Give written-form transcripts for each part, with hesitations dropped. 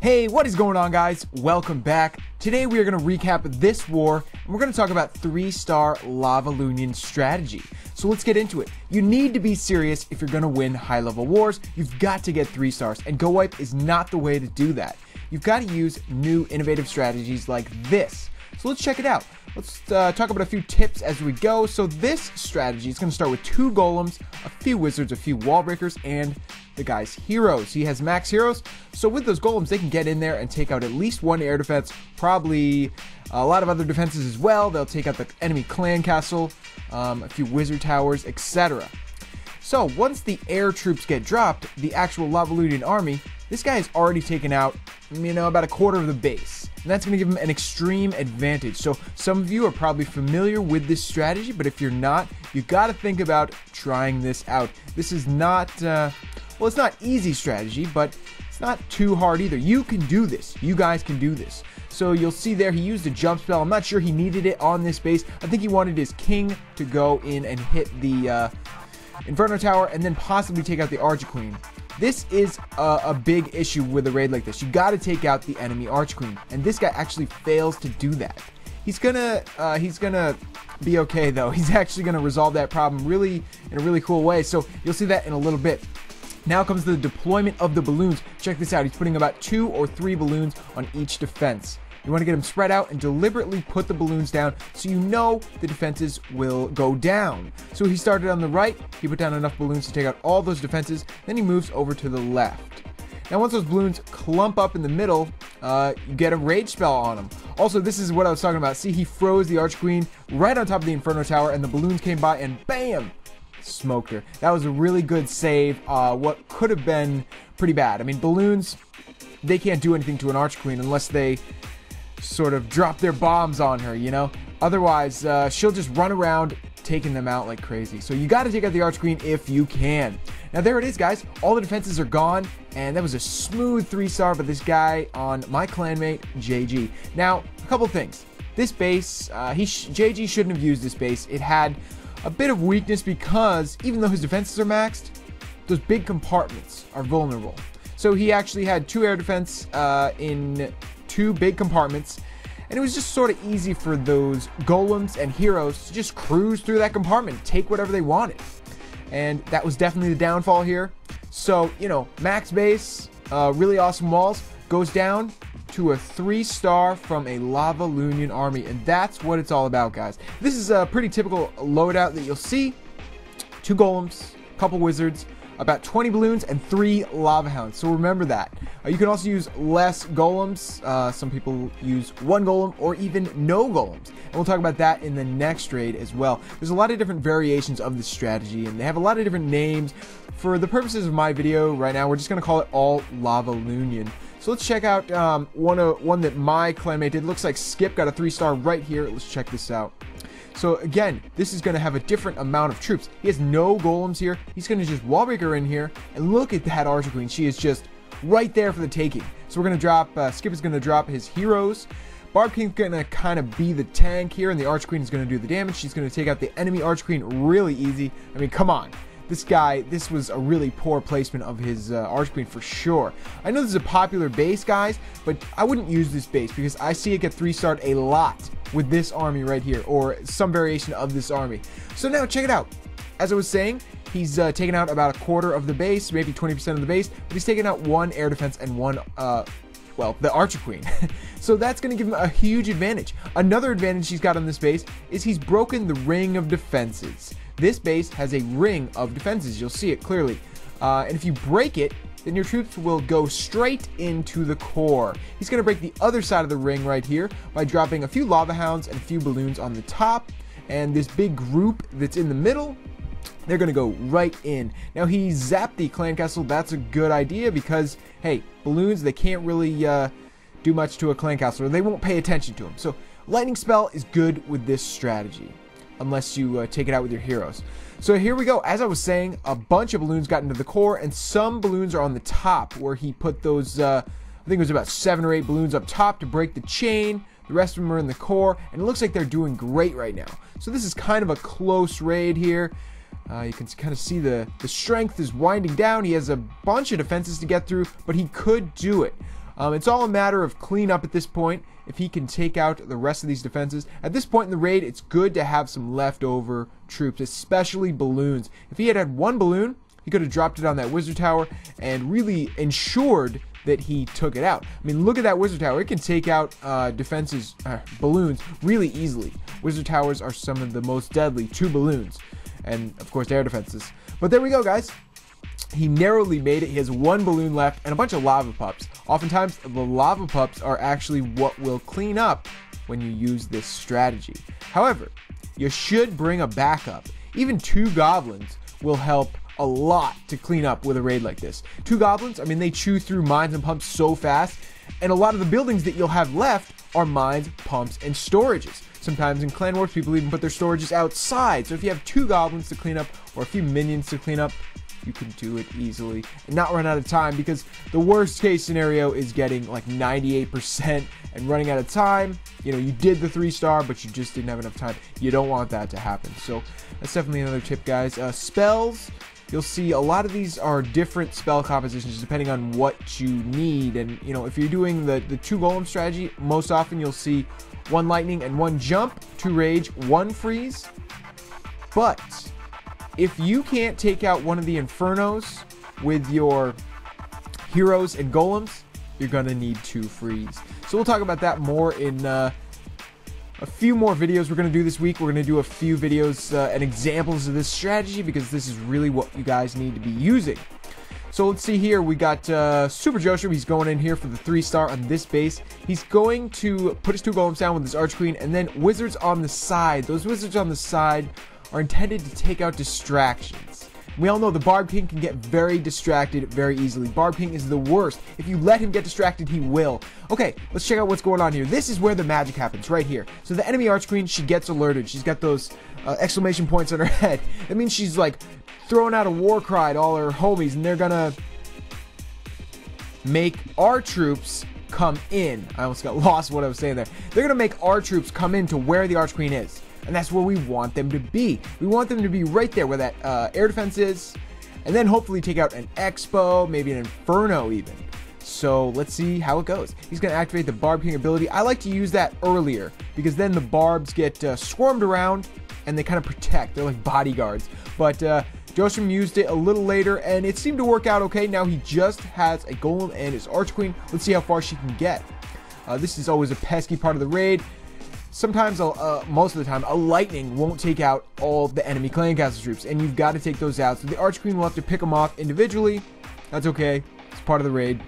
Hey, what is going on, guys? Welcome back. Today we are going to recap this war, and we're going to talk about 3-star LavaLoon strategy. So let's get into it. You need to be serious if you're going to win high-level wars. You've got to get 3 stars, and Go Wipe is not the way to do that. You've got to use new innovative strategies like this. So let's check it out. Let's talk about a few tips as we go. So this strategy is going to start with 2 golems, a few wizards, a few wall breakers, and the guy's heroes. He has max heroes, so with those golems they can get in there and take out at least 1 air defense, probably a lot of other defenses as well. They'll take out the enemy clan castle, a few wizard towers, etc. So once the air troops get dropped, the actual LavaLoon army, this guy has already taken out, about a quarter of the base. And that's going to give him an extreme advantage. So some of you are probably familiar with this strategy, but if you're not, you got to think about trying this out. This is not, well, it's not easy strategy, but it's not too hard either. You can do this. You guys can do this. So you'll see there he used a jump spell. I'm not sure he needed it on this base. I think he wanted his king to go in and hit the Inferno Tower and then possibly take out the Archqueen. This is a big issue with a raid like this. You got to take out the enemy Archqueen, and this guy actually fails to do that. He's gonna be okay though. He's actually gonna resolve that problem really in a really cool way. So you'll see that in a little bit. Now comes the deployment of the balloons. Check this out. He's putting about 2 or 3 balloons on each defense. You want to get them spread out and deliberately put the balloons down so you know the defenses will go down. So he started on the right, he put down enough balloons to take out all those defenses, then he moves over to the left. Now once those balloons clump up in the middle, you get a rage spell on them. Also, this is what I was talking about. See, he froze the Archqueen right on top of the Inferno Tower and the balloons came by and BAM! Smoked her. That was a really good save. What could have been pretty bad. Balloons, they can't do anything to an Archqueen unless they sort of drop their bombs on her, Otherwise, she'll just run around taking them out like crazy. So you got to take out the Archqueen if you can. Now there it is, guys. All the defenses are gone, and that was a smooth 3-star by this guy on my clanmate, JG. Now, a couple things. This base, JG shouldn't have used this base. It had a bit of weakness because even though his defenses are maxed, those big compartments are vulnerable. So he actually had 2 air defense in 2 big compartments, and it was just sort of easy for those golems and heroes to just cruise through that compartment, take whatever they wanted. And that was definitely the downfall here. So, max base, really awesome walls, goes down to a 3-star from a LavaLoon army, and that's what it's all about, guys. This is a pretty typical loadout that you'll see. 2 golems, a couple wizards, about 20 balloons, and 3 lava hounds. So remember that. You can also use less golems. Some people use 1 golem or even no golems. And we'll talk about that in the next raid as well. There's a lot of different variations of this strategy, and they have a lot of different names. For the purposes of my video right now, we're just going to call it all LavaLoon. So let's check out one that my clanmate did. Looks like Skip got a 3-star right here. Let's check this out. So again, this is going to have a different amount of troops. He has no golems here. He's going to just wall breaker in here, and look at that Archqueen. She is just right there for the taking. So we're going to drop, Skip is going to drop his heroes. Barb King's going to kind of be the tank here, and the Archqueen is going to do the damage. She's going to take out the enemy Archqueen really easy. Come on. This guy, this was a really poor placement of his Archqueen for sure. I know this is a popular base, guys, but I wouldn't use this base because I see it get 3-starred a lot with this army right here, or some variation of this army. So now check it out. As I was saying, he's taken out about a quarter of the base, maybe 20% of the base, but he's taken out 1 air defense and 1, well, the Archqueen. So that's going to give him a huge advantage. Another advantage he's got on this base is he's broken the ring of defenses. This base has a ring of defenses. You'll see it clearly. And if you break it, then your troops will go straight into the core. He's going to break the other side of the ring right here by dropping a few lava hounds and a few balloons on the top. And this big group that's in the middle, they're going to go right in. Now he zapped the clan castle. That's a good idea because, hey, balloons, they can't really do much to a clan castle, or they won't pay attention to them. So lightning spell is good with this strategy, unless you take it out with your heroes. So here we go. As I was saying, a bunch of balloons got into the core, and some balloons are on the top where he put those, I think it was about 7 or 8 balloons up top to break the chain. The rest of them are in the core, and it looks like they're doing great right now. So this is kind of a close raid here. You can kind of see the strength is winding down. He has a bunch of defenses to get through, but he could do it. It's all a matter of cleanup at this point, if he can take out the rest of these defenses. At this point in the raid, it's good to have some leftover troops, especially balloons. If he had had one balloon, he could have dropped it on that wizard tower and really ensured that he took it out. I mean, look at that wizard tower. It can take out balloons really easily. Wizard towers are some of the most deadly to balloons. And, of course, air defenses. But there we go, guys. He narrowly made it. He has one balloon left and a bunch of lava pups. Oftentimes, the lava pups are actually what will clean up when you use this strategy. However, you should bring a backup. Even 2 goblins will help a lot to clean up with a raid like this. 2 goblins, I mean, they chew through mines and pumps so fast. And a lot of the buildings that you'll have left are mines, pumps, and storages. Sometimes in Clan Wars, people even put their storages outside. So if you have 2 goblins to clean up or a few minions to clean up, you can do it easily and not run out of time, because the worst case scenario is getting like 98% and running out of time. You know, you did the 3-star, but you just didn't have enough time. You don't want that to happen. So that's definitely another tip, guys. Spells, you'll see a lot of these are different spell compositions depending on what you need. And, you know, if you're doing the 2 golem strategy, most often you'll see 1 lightning and 1 jump, 2 rage, 1 freeze. But if you can't take out one of the infernos with your heroes and golems, you're gonna need 2 freeze. So we'll talk about that more in a few more videos we're gonna do this week. We're gonna do a few videos and examples of this strategy, because this is really what you guys need to be using. So let's see here. We got Super Joseph. He's going in here for the 3-star on this base. He's going to put his 2 golems down with his Arch Queen, and then wizards on the side. Those wizards on the side are intended to take out distractions. We all know the Barb King can get very distracted very easily. Barb King is the worst. If you let him get distracted, he will. Okay, let's check out what's going on here. This is where the magic happens, right here. So the enemy Arch Queen, she gets alerted. She's got those exclamation points on her head. That means she's like throwing out a war cry to all her homies, and they're gonna make our troops come in. I almost got lost what I was saying there. They're gonna make our troops come in to where the Arch Queen is. And that's where we want them to be. We want them to be right there where that air defense is. And then hopefully take out an Expo, maybe an Inferno even. So let's see how it goes. He's going to activate the Barb King ability. I like to use that earlier, because then the Barbs get swarmed around and they kind of protect. They're like bodyguards. But Josham used it a little later and it seemed to work out okay. Now he just has a Golem and his Arch Queen. Let's see how far she can get. This is always a pesky part of the raid. Sometimes, most of the time, a lightning won't take out all the enemy clan castle troops, and you've got to take those out. So the Arch Queen will have to pick them off individually. That's okay. It's part of the raid.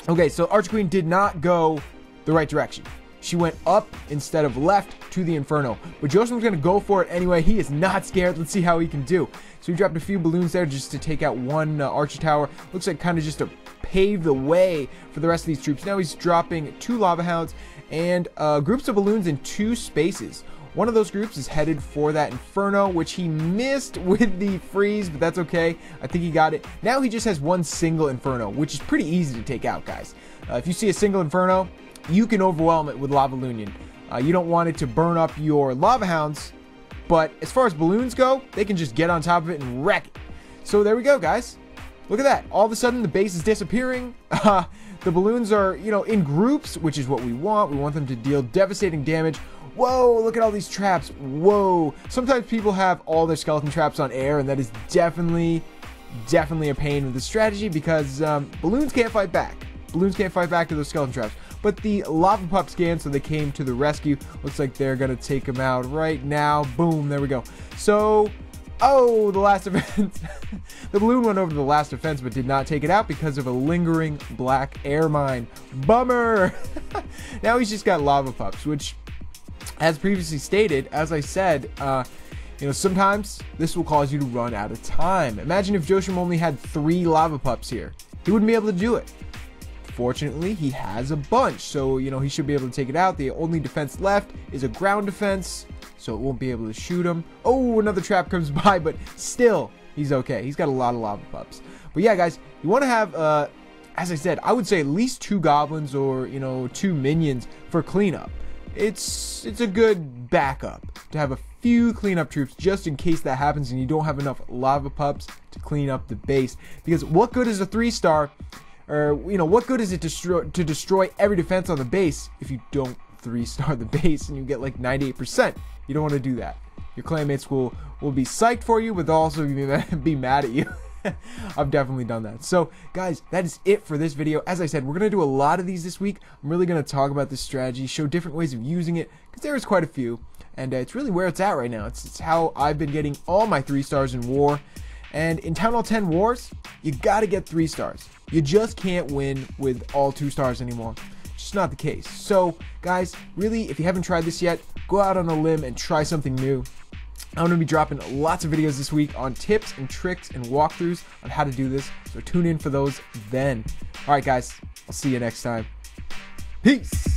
Okay, so Arch Queen did not go the right direction. She went up instead of left to the Inferno. But Joseph's going to go for it anyway. He is not scared. Let's see how he can do. So he dropped a few balloons there just to take out one Archer Tower. Looks like kind of just to pave the way for the rest of these troops. Now he's dropping 2 Lava Hounds and groups of balloons in 2 spaces. One of those groups is headed for that Inferno, which he missed with the freeze, but that's okay. I think he got it. Now he just has 1 single Inferno, which is pretty easy to take out, guys. If you see a single Inferno, you can overwhelm it with LavaLoon. You don't want it to burn up your Lava Hounds, but as far as balloons go, they can just get on top of it and wreck it. So there we go, guys. Look at that. All of a sudden, the base is disappearing. The balloons are, you know, in groups, which is what we want. We want them to deal devastating damage. Whoa, look at all these traps. Whoa. Sometimes people have all their skeleton traps on air, and that is definitely a pain with the strategy, because balloons can't fight back. Balloons can't fight back to those skeleton traps. But the lava pup scanned, so they came to the rescue. Looks like they're going to take them out right now. Boom, there we go. So, oh, the last defense. The balloon went over to the last defense, but did not take it out because of a lingering black air mine. Bummer. Now he's just got lava pups, which, as previously stated, as I said, you know, sometimes this will cause you to run out of time. Imagine if Josham only had 3 lava pups here. He wouldn't be able to do it. Fortunately, he has a bunch, so, you know, he should be able to take it out. The only defense left is a ground defense, so it won't be able to shoot him. Oh, another trap comes by, but still, he's okay. He's got a lot of lava pups. But yeah, guys, you want to have, as I said, I would say at least 2 goblins or, you know, 2 minions for cleanup. It's a good backup to have a few cleanup troops just in case that happens and you don't have enough lava pups to clean up the base. Because what good is a 3-star, or what good is it to destroy every defense on the base if you don't 3-star the base and you get like 98%? You don't want to do that. Your clanmates will be psyched for you, but they'll also be mad at you. I've definitely done that. So guys, that is it for this video. As I said, we're going to do a lot of these this week. I'm really going to talk about this strategy, show different ways of using it, because there is quite a few, and it's really where it's at right now. It's how I've been getting all my 3-stars in war. And in Townhall 10 wars, you got to get 3-stars. You just can't win with all 2-stars anymore. Just not the case. So guys, really, if you haven't tried this yet, go out on a limb and try something new. I'm going to be dropping lots of videos this week on tips and tricks and walkthroughs on how to do this, so tune in for those then. Alright guys, I'll see you next time. Peace!